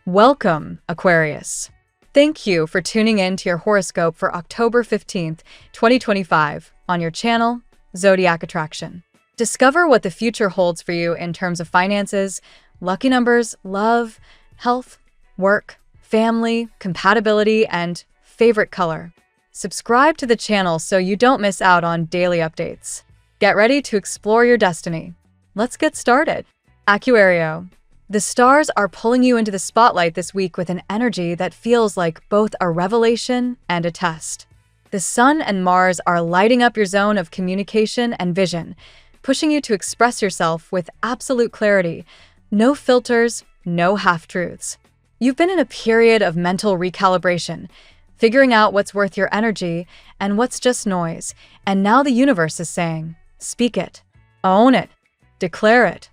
Welcome, Aquarius. Thank you for tuning in to your horoscope for October 15th, 2025 on your channel, Zodiac Attraction. Discover what the future holds for you in terms of finances, lucky numbers, love, health, work, family, compatibility, and favorite color. Subscribe to the channel so you don't miss out on daily updates. Get ready to explore your destiny. Let's get started. Aquario. The stars are pulling you into the spotlight this week with an energy that feels like both a revelation and a test. The Sun and Mars are lighting up your zone of communication and vision, pushing you to express yourself with absolute clarity. No filters, no half-truths. You've been in a period of mental recalibration, figuring out what's worth your energy and what's just noise, and now the universe is saying, speak it, own it, declare it.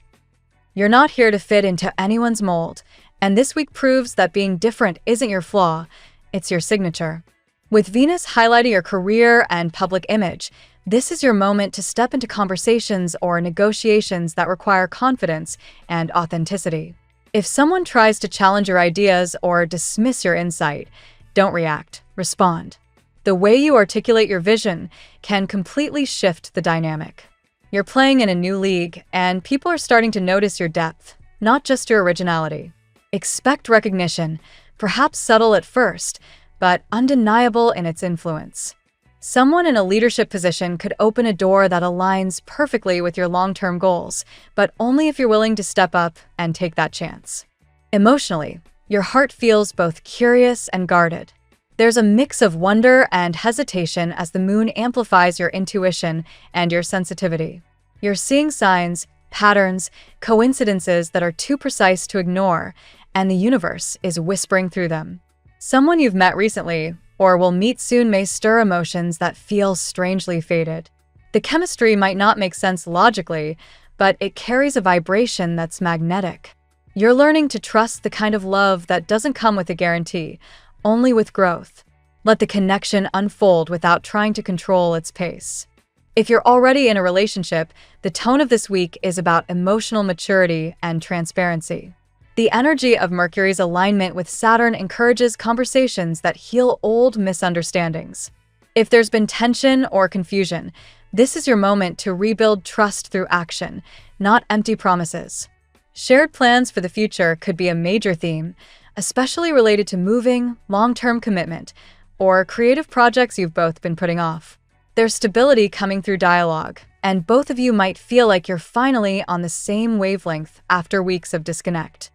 You're not here to fit into anyone's mold, and this week proves that being different isn't your flaw, it's your signature. With Venus highlighting your career and public image, this is your moment to step into conversations or negotiations that require confidence and authenticity. If someone tries to challenge your ideas or dismiss your insight, don't react, respond. The way you articulate your vision can completely shift the dynamic. You're playing in a new league, and people are starting to notice your depth, not just your originality. Expect recognition, perhaps subtle at first, but undeniable in its influence. Someone in a leadership position could open a door that aligns perfectly with your long-term goals, but only if you're willing to step up and take that chance. Emotionally, your heart feels both curious and guarded. There's a mix of wonder and hesitation as the moon amplifies your intuition and your sensitivity. You're seeing signs, patterns, coincidences that are too precise to ignore, and the universe is whispering through them. Someone you've met recently or will meet soon may stir emotions that feel strangely fated. The chemistry might not make sense logically, but it carries a vibration that's magnetic. You're learning to trust the kind of love that doesn't come with a guarantee, only with growth. Let the connection unfold without trying to control its pace. If you're already in a relationship, the tone of this week is about emotional maturity and transparency. The energy of Mercury's alignment with Saturn encourages conversations that heal old misunderstandings. If there's been tension or confusion, this is your moment to rebuild trust through action, not empty promises. Shared plans for the future could be a major theme, especially related to moving, long-term commitment, or creative projects you've both been putting off. There's stability coming through dialogue, and both of you might feel like you're finally on the same wavelength after weeks of disconnect.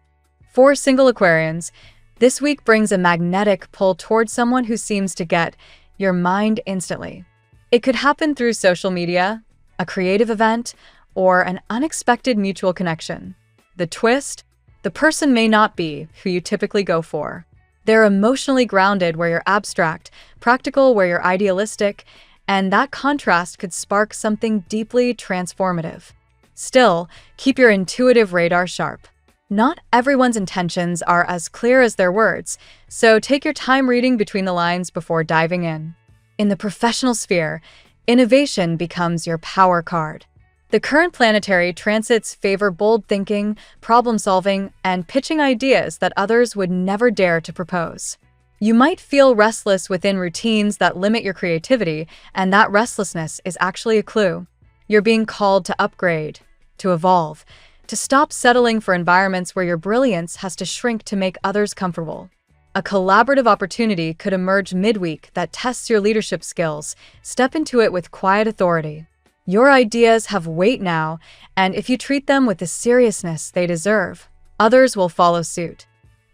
For single Aquarians, this week brings a magnetic pull towards someone who seems to get your mind instantly. It could happen through social media, a creative event, or an unexpected mutual connection. The twist? The person may not be who you typically go for. They're emotionally grounded where you're abstract, practical where you're idealistic, and that contrast could spark something deeply transformative. Still, keep your intuitive radar sharp. Not everyone's intentions are as clear as their words, so take your time reading between the lines before diving in. In the professional sphere, innovation becomes your power card. The current planetary transits favor bold thinking, problem-solving, and pitching ideas that others would never dare to propose. You might feel restless within routines that limit your creativity, and that restlessness is actually a clue. You're being called to upgrade, to evolve, to stop settling for environments where your brilliance has to shrink to make others comfortable. A collaborative opportunity could emerge midweek that tests your leadership skills. Step into it with quiet authority. Your ideas have weight now, and if you treat them with the seriousness they deserve, others will follow suit.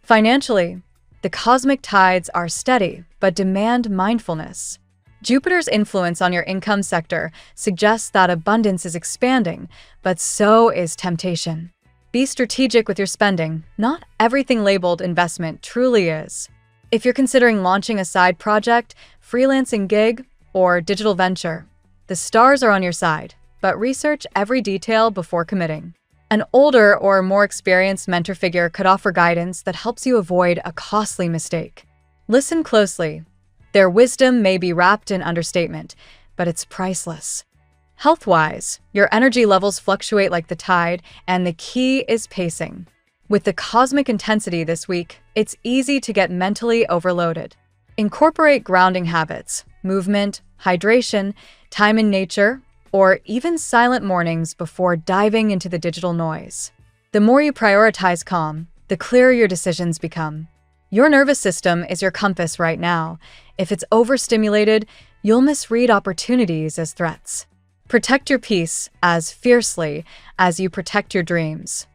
Financially, the cosmic tides are steady but demand mindfulness. Jupiter's influence on your income sector suggests that abundance is expanding, but so is temptation. Be strategic with your spending. Not everything labeled investment truly is. If you're considering launching a side project, freelancing gig, or digital venture, the stars are on your side, but research every detail before committing. An older or more experienced mentor figure could offer guidance that helps you avoid a costly mistake. Listen closely. Their wisdom may be wrapped in understatement, but it's priceless. Health-wise, your energy levels fluctuate like the tide, and the key is pacing. With the cosmic intensity this week, it's easy to get mentally overloaded. Incorporate grounding habits, movement, hydration, time in nature, or even silent mornings before diving into the digital noise. The more you prioritize calm, the clearer your decisions become. Your nervous system is your compass right now. If it's overstimulated, you'll misread opportunities as threats. Protect your peace as fiercely as you protect your dreams.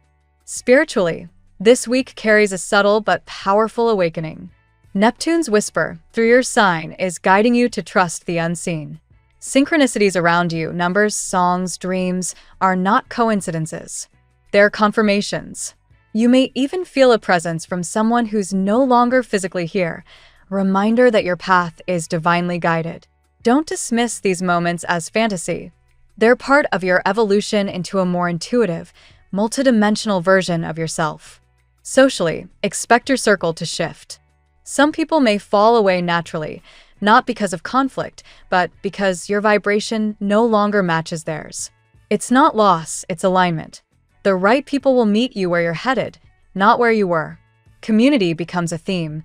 Spiritually, this week carries a subtle but powerful awakening. Neptune's whisper through your sign is guiding you to trust the unseen. Synchronicities around you, numbers, songs, dreams, are not coincidences. They're confirmations. You may even feel a presence from someone who's no longer physically here, a reminder that your path is divinely guided. Don't dismiss these moments as fantasy. They're part of your evolution into a more intuitive, multidimensional version of yourself. Socially, expect your circle to shift. Some people may fall away naturally, not because of conflict, but because your vibration no longer matches theirs. It's not loss, it's alignment. The right people will meet you where you're headed, not where you were. Community becomes a theme.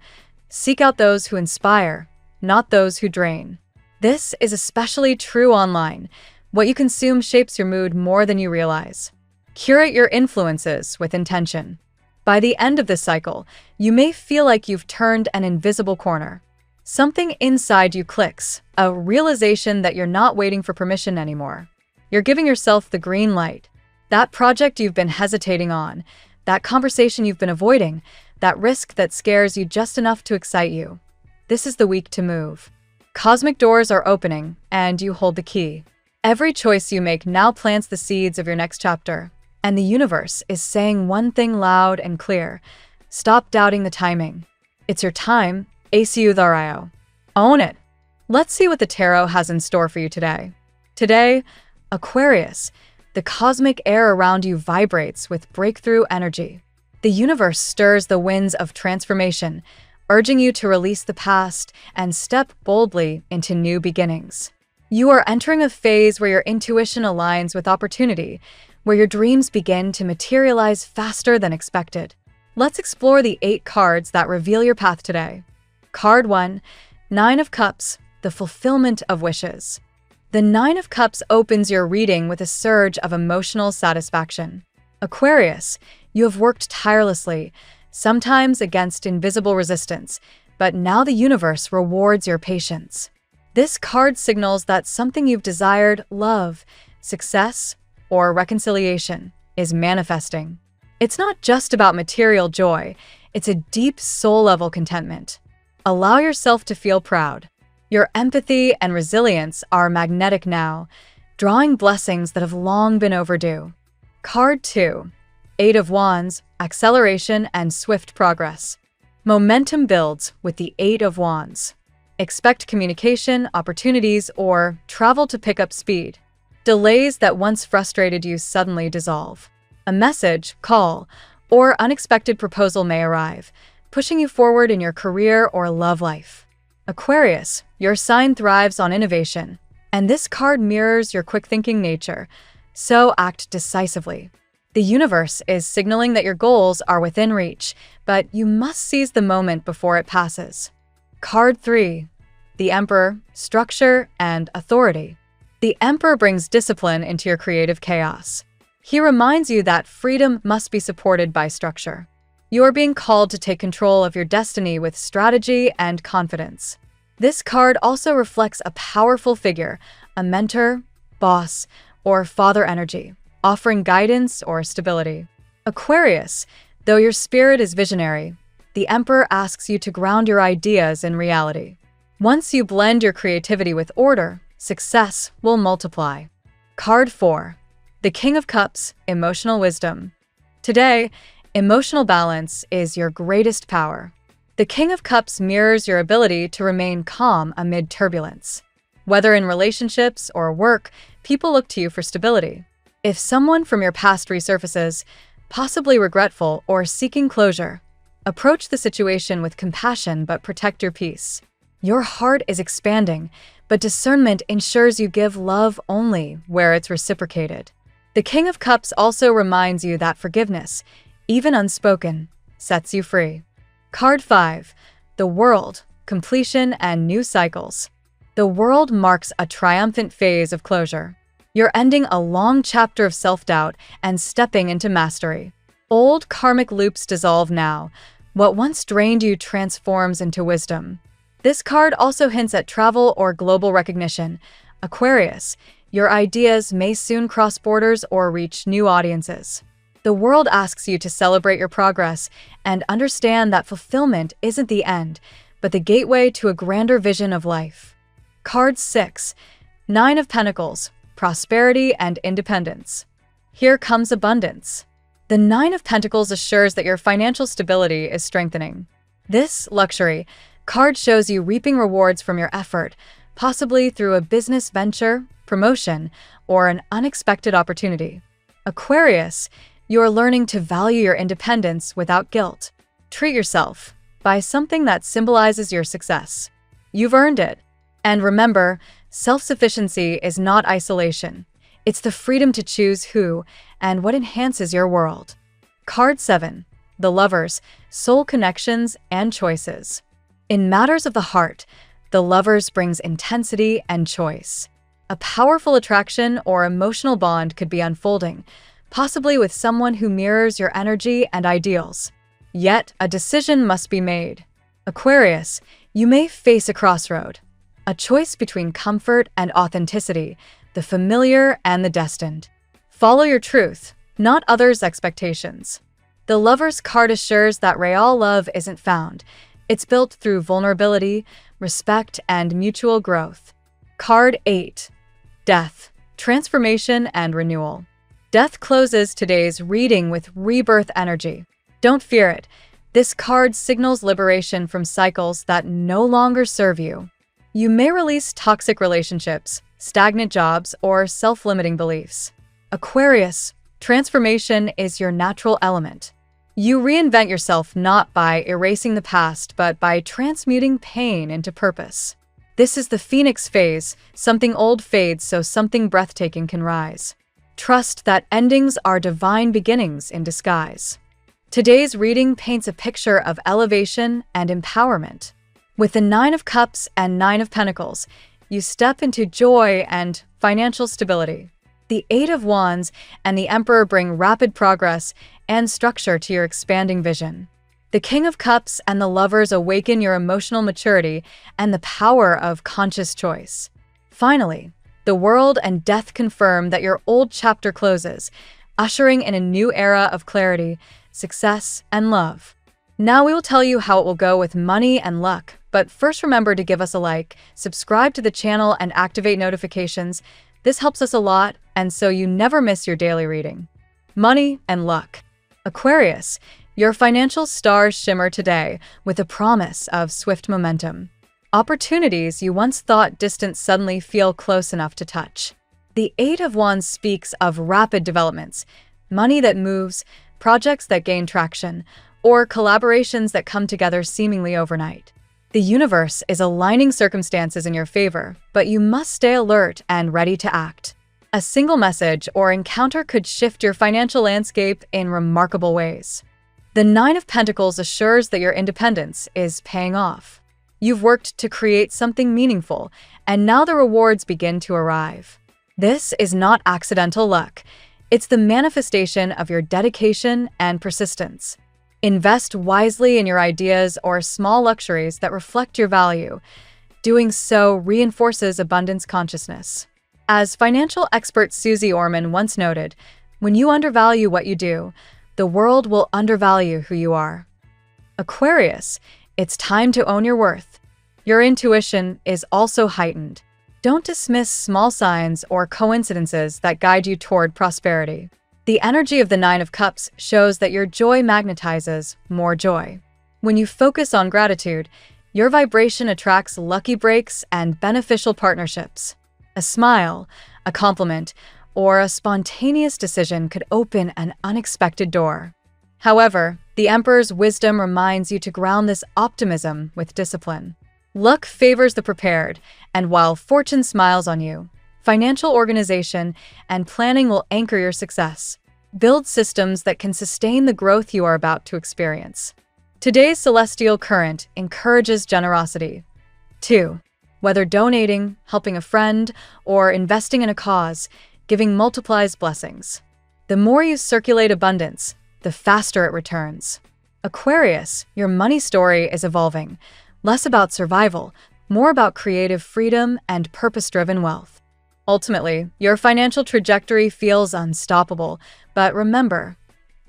Seek out those who inspire, not those who drain. This is especially true online. What you consume shapes your mood more than you realize. Curate your influences with intention. By the end of this cycle, you may feel like you've turned an invisible corner. Something inside you clicks, a realization that you're not waiting for permission anymore. You're giving yourself the green light. That project you've been hesitating on, that conversation you've been avoiding, that risk that scares you just enough to excite you. This is the week to move. Cosmic doors are opening, and you hold the key. Every choice you make now plants the seeds of your next chapter, and the universe is saying one thing loud and clear: stop doubting the timing. It's your time. 𝐂 Own it. Let's see what the tarot has in store for you today. Today, Aquarius, the cosmic air around you vibrates with breakthrough energy. The universe stirs the winds of transformation, urging you to release the past and step boldly into new beginnings. You are entering a phase where your intuition aligns with opportunity, where your dreams begin to materialize faster than expected. Let's explore the 8 cards that reveal your path today. Card 1, 9 of Cups, the fulfillment of wishes. The 9 of Cups opens your reading with a surge of emotional satisfaction. Aquarius, you have worked tirelessly, sometimes against invisible resistance, but now the universe rewards your patience. This card signals that something you've desired, love, success, or reconciliation, is manifesting. It's not just about material joy, it's a deep soul-level contentment. Allow yourself to feel proud. Your empathy and resilience are magnetic now, drawing blessings that have long been overdue. Card 2, 8 of Wands, acceleration and swift progress. Momentum builds with the 8 of Wands. Expect communication, opportunities, or travel to pick up speed. Delays that once frustrated you suddenly dissolve. A message, call, or unexpected proposal may arrive, pushing you forward in your career or love life. Aquarius, your sign thrives on innovation, and this card mirrors your quick-thinking nature, so act decisively. The universe is signaling that your goals are within reach, but you must seize the moment before it passes. Card 3, the Emperor, structure and authority. The Emperor brings discipline into your creative chaos. He reminds you that freedom must be supported by structure. You are being called to take control of your destiny with strategy and confidence. This card also reflects a powerful figure, a mentor, boss, or father energy, offering guidance or stability. Aquarius, though your spirit is visionary, the Emperor asks you to ground your ideas in reality. Once you blend your creativity with order, success will multiply. Card 4, the King of Cups, emotional wisdom. Today, emotional balance is your greatest power. The King of Cups mirrors your ability to remain calm amid turbulence. Whether in relationships or work, people look to you for stability. If someone from your past resurfaces, possibly regretful or seeking closure, approach the situation with compassion but protect your peace. Your heart is expanding, but discernment ensures you give love only where it's reciprocated. The King of Cups also reminds you that forgiveness, even unspoken, sets you free. Card 5. The World, Completion and New Cycles. The World marks a triumphant phase of closure. You're ending a long chapter of self-doubt and stepping into mastery. Old karmic loops dissolve now. What once drained you transforms into wisdom. This card also hints at travel or global recognition. Aquarius, your ideas may soon cross borders or reach new audiences. The world asks you to celebrate your progress and understand that fulfillment isn't the end, but the gateway to a grander vision of life. Card 6. 9 of Pentacles, Prosperity and Independence. Here comes abundance. The 9 of Pentacles assures that your financial stability is strengthening. This luxury card shows you reaping rewards from your effort, possibly through a business venture, promotion, or an unexpected opportunity. Aquarius, you're learning to value your independence without guilt. Treat yourself. Buy something that symbolizes your success. You've earned it. And remember, self-sufficiency is not isolation. It's the freedom to choose who and what enhances your world. Card 7. The Lovers, Soul Connections and Choices. In matters of the heart, the Lovers brings intensity and choice. A powerful attraction or emotional bond could be unfolding, possibly with someone who mirrors your energy and ideals. Yet, a decision must be made. Aquarius, you may face a crossroad. A choice between comfort and authenticity, the familiar and the destined. Follow your truth, not others' expectations. The Lover's card assures that real love isn't found. It's built through vulnerability, respect, and mutual growth. Card 8. Death, Transformation and Renewal. Death closes today's reading with rebirth energy. Don't fear it. This card signals liberation from cycles that no longer serve you. You may release toxic relationships, stagnant jobs, or self-limiting beliefs. Aquarius, transformation is your natural element. You reinvent yourself not by erasing the past, but by transmuting pain into purpose. This is the Phoenix phase. Something old fades so something breathtaking can rise. Trust that endings are divine beginnings in disguise. Today's reading paints a picture of elevation and empowerment. With the 9 of Cups and 9 of Pentacles, you step into joy and financial stability. The 8 of Wands and the Emperor bring rapid progress and structure to your expanding vision. The King of Cups and the Lovers awaken your emotional maturity and the power of conscious choice. Finally, the World and Death confirm that your old chapter closes, ushering in a new era of clarity, success, and love. Now we will tell you how it will go with money and luck, but first remember to give us a like, subscribe to the channel, and activate notifications. This helps us a lot, and so you never miss your daily reading. Money and luck. Aquarius, your financial stars shimmer today with a promise of swift momentum. Opportunities you once thought distant suddenly feel close enough to touch. The 8 of Wands speaks of rapid developments, money that moves, projects that gain traction, or collaborations that come together seemingly overnight. The universe is aligning circumstances in your favor, but you must stay alert and ready to act. A single message or encounter could shift your financial landscape in remarkable ways. The 9 of Pentacles assures that your independence is paying off. You've worked to create something meaningful, and now the rewards begin to arrive. This is not accidental luck. It's the manifestation of your dedication and persistence. Invest wisely in your ideas or small luxuries that reflect your value. Doing so reinforces abundance consciousness. As financial expert Susie Orman once noted, when you undervalue what you do, the world will undervalue who you are. Aquarius, it's time to own your worth. Your intuition is also heightened. Don't dismiss small signs or coincidences that guide you toward prosperity. The energy of the 9 of Cups shows that your joy magnetizes more joy. When you focus on gratitude, your vibration attracts lucky breaks and beneficial partnerships. A smile, a compliment, or a spontaneous decision could open an unexpected door. However, the Emperor's wisdom reminds you to ground this optimism with discipline. Luck favors the prepared, and while fortune smiles on you, financial organization and planning will anchor your success. Build systems that can sustain the growth you are about to experience. Today's celestial current encourages generosity. 2. Whether donating, helping a friend, or investing in a cause, giving multiplies blessings. The more you circulate abundance, the faster it returns. Aquarius, your money story is evolving, less about survival, more about creative freedom and purpose-driven wealth. Ultimately, your financial trajectory feels unstoppable, but remember,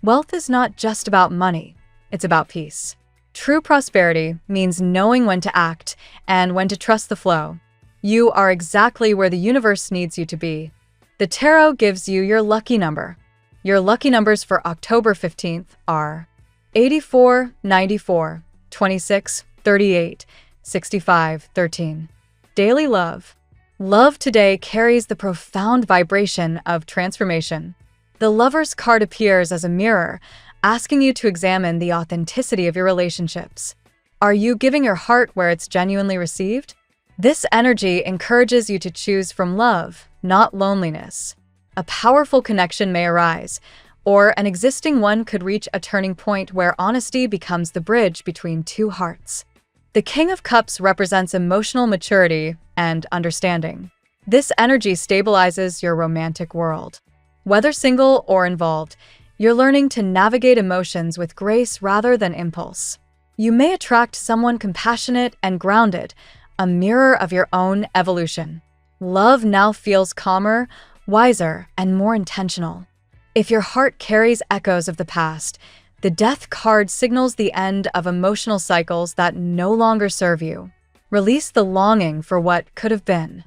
wealth is not just about money, it's about peace. True prosperity means knowing when to act and when to trust the flow. You are exactly where the universe needs you to be. The tarot gives you your lucky number. Your lucky numbers for October 15th are 84, 94, 26, 38, 65, 13. Daily love. Love today carries the profound vibration of transformation. The Lover's card appears as a mirror, asking you to examine the authenticity of your relationships. Are you giving your heart where it's genuinely received? This energy encourages you to choose from love, not loneliness. A powerful connection may arise, or an existing one could reach a turning point where honesty becomes the bridge between two hearts. The King of Cups represents emotional maturity and understanding. This energy stabilizes your romantic world. Whether single or involved, you're learning to navigate emotions with grace rather than impulse. You may attract someone compassionate and grounded, a mirror of your own evolution. Love now feels calmer, wiser, and more intentional. If your heart carries echoes of the past, the Death card signals the end of emotional cycles that no longer serve you. Release the longing for what could have been.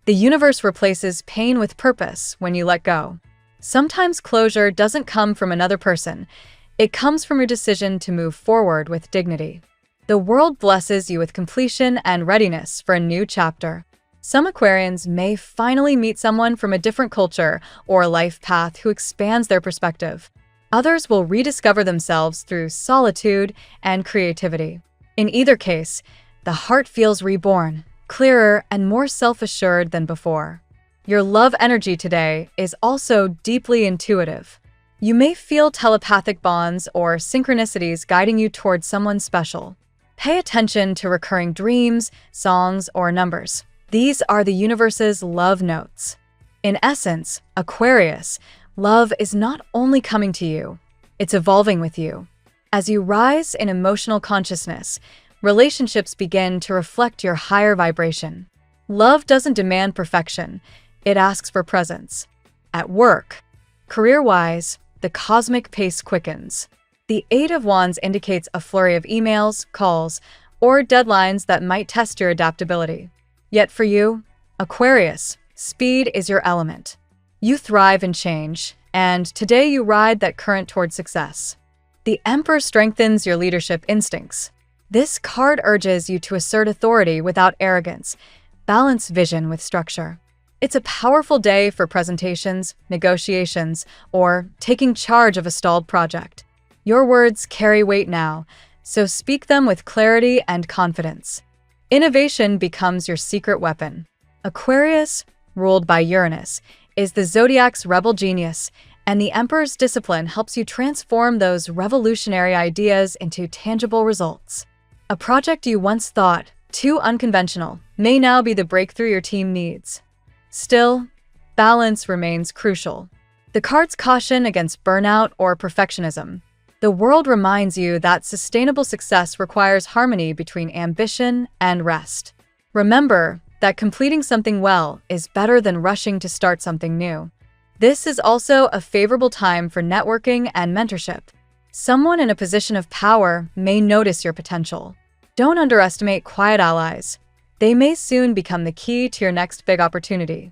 The universe replaces pain with purpose when you let go. Sometimes closure doesn't come from another person. It comes from your decision to move forward with dignity. The world blesses you with completion and readiness for a new chapter. Some Aquarians may finally meet someone from a different culture or life path who expands their perspective. Others will rediscover themselves through solitude and creativity. In either case, the heart feels reborn, clearer, and more self-assured than before. Your love energy today is also deeply intuitive. You may feel telepathic bonds or synchronicities guiding you towards someone special. Pay attention to recurring dreams, songs, or numbers. These are the universe's love notes. In essence, Aquarius, love is not only coming to you, it's evolving with you. As you rise in emotional consciousness, relationships begin to reflect your higher vibration. Love doesn't demand perfection, it asks for presence. At work, career-wise, the cosmic pace quickens. The Eight of Wands indicates a flurry of emails, calls, or deadlines that might test your adaptability. Yet for you, Aquarius, speed is your element. You thrive in change, and today you ride that current toward success. The Emperor strengthens your leadership instincts. This card urges you to assert authority without arrogance, balance vision with structure. It's a powerful day for presentations, negotiations, or taking charge of a stalled project. Your words carry weight now, so speak them with clarity and confidence. Innovation becomes your secret weapon. Aquarius, ruled by Uranus, is the Zodiac's rebel genius, and the Emperor's discipline helps you transform those revolutionary ideas into tangible results. A project you once thought too unconventional may now be the breakthrough your team needs. Still, balance remains crucial. The cards caution against burnout or perfectionism. The world reminds you that sustainable success requires harmony between ambition and rest. Remember that completing something well is better than rushing to start something new. This is also a favorable time for networking and mentorship. Someone in a position of power may notice your potential. Don't underestimate quiet allies. They may soon become the key to your next big opportunity.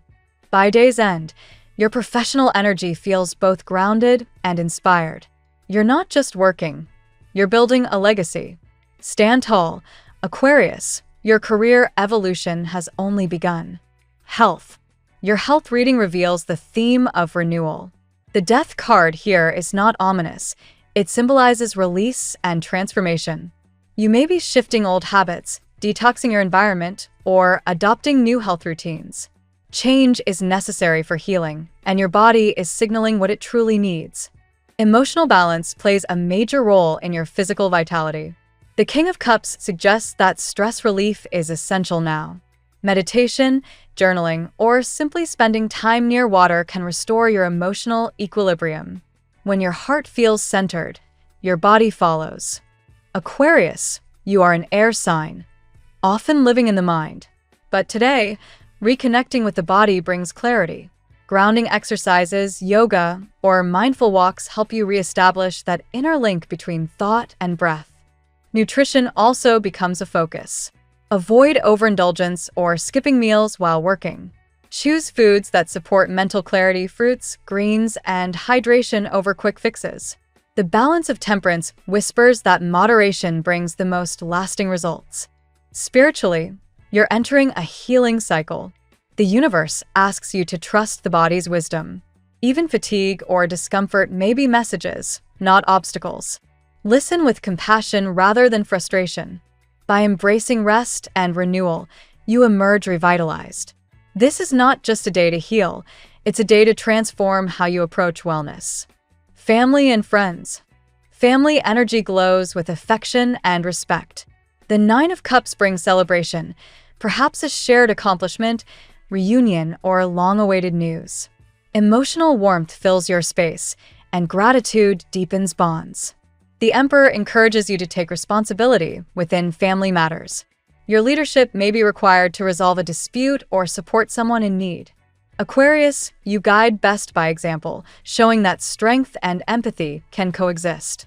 By day's end, your professional energy feels both grounded and inspired. You're not just working, you're building a legacy. Stand tall, Aquarius. Your career evolution has only begun. Health. Your health reading reveals the theme of renewal. The Death card here is not ominous. It symbolizes release and transformation. You may be shifting old habits, detoxing your environment, or adopting new health routines. Change is necessary for healing, and your body is signaling what it truly needs. Emotional balance plays a major role in your physical vitality. The King of Cups suggests that stress relief is essential now. Meditation, journaling, or simply spending time near water can restore your emotional equilibrium. When your heart feels centered, your body follows. Aquarius, you are an air sign, often living in the mind. But today, reconnecting with the body brings clarity. Grounding exercises, yoga, or mindful walks help you reestablish that inner link between thought and breath. Nutrition also becomes a focus. Avoid overindulgence or skipping meals while working. Choose foods that support mental clarity, fruits, greens, and hydration over quick fixes. The balance of temperance whispers that moderation brings the most lasting results. Spiritually, you're entering a healing cycle. The universe asks you to trust the body's wisdom. Even fatigue or discomfort may be messages, not obstacles. Listen with compassion rather than frustration. By embracing rest and renewal, you emerge revitalized. This is not just a day to heal, it's a day to transform how you approach wellness. Family and friends. Family energy glows with affection and respect. The Nine of Cups brings celebration, perhaps a shared accomplishment, reunion, or long-awaited news. Emotional warmth fills your space, and gratitude deepens bonds. The Emperor encourages you to take responsibility within family matters. Your leadership may be required to resolve a dispute or support someone in need. Aquarius, you guide best by example, showing that strength and empathy can coexist.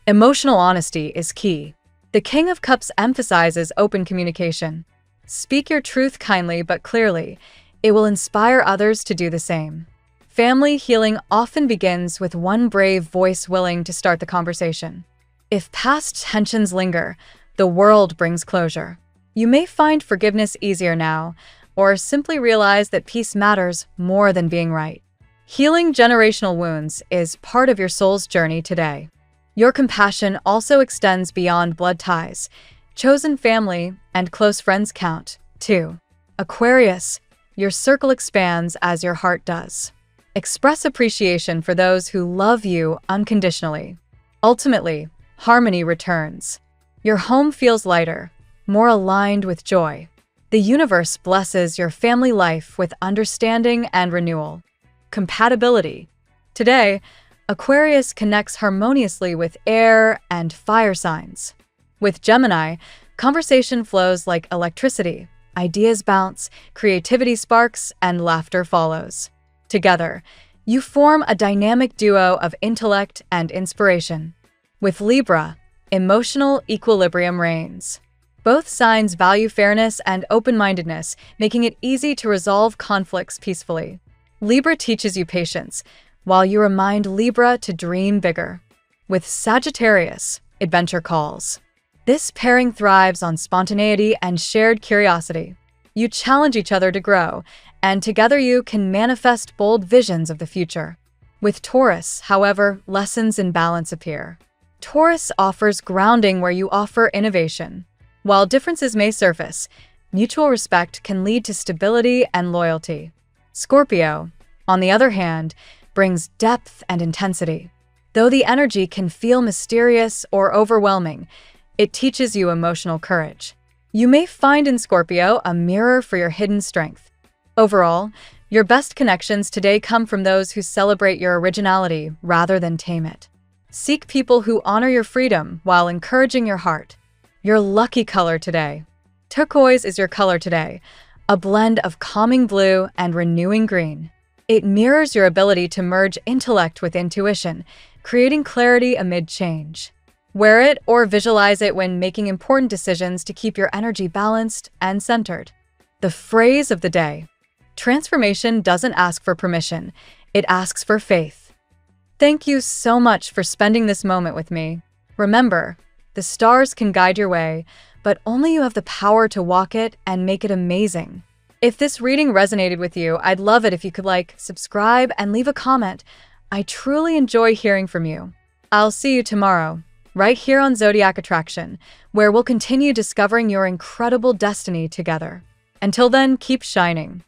Emotional honesty is key. The King of Cups emphasizes open communication. Speak your truth kindly but clearly. It will inspire others to do the same. Family healing often begins with one brave voice willing to start the conversation. If past tensions linger, the world brings closure. You may find forgiveness easier now, or simply realize that peace matters more than being right. Healing generational wounds is part of your soul's journey today. Your compassion also extends beyond blood ties. Chosen family and close friends count, too. Aquarius, your circle expands as your heart does. Express appreciation for those who love you unconditionally. Ultimately, harmony returns. Your home feels lighter, more aligned with joy. The universe blesses your family life with understanding and renewal. Compatibility. Today, Aquarius connects harmoniously with air and fire signs. With Gemini, conversation flows like electricity. Ideas bounce, creativity sparks, and laughter follows. Together, you form a dynamic duo of intellect and inspiration. With Libra, emotional equilibrium reigns. Both signs value fairness and open-mindedness, making it easy to resolve conflicts peacefully. Libra teaches you patience, while you remind Libra to dream bigger. With Sagittarius, adventure calls. This pairing thrives on spontaneity and shared curiosity. You challenge each other to grow, and together you can manifest bold visions of the future. With Taurus, however, lessons in balance appear. Taurus offers grounding where you offer innovation. While differences may surface, mutual respect can lead to stability and loyalty. Scorpio, on the other hand, brings depth and intensity. Though the energy can feel mysterious or overwhelming, it teaches you emotional courage. You may find in Scorpio a mirror for your hidden strength. Overall, your best connections today come from those who celebrate your originality rather than tame it. Seek people who honor your freedom while encouraging your heart. Your lucky color today. Turquoise is your color today, a blend of calming blue and renewing green. It mirrors your ability to merge intellect with intuition, creating clarity amid change. Wear it or visualize it when making important decisions to keep your energy balanced and centered. The phrase of the day. Transformation doesn't ask for permission, it asks for faith. Thank you so much for spending this moment with me. Remember, the stars can guide your way, but only you have the power to walk it and make it amazing. If this reading resonated with you, I'd love it if you could like, subscribe, and leave a comment. I truly enjoy hearing from you. I'll see you tomorrow, right here on Zodiac Attraction, where we'll continue discovering your incredible destiny together. Until then, keep shining.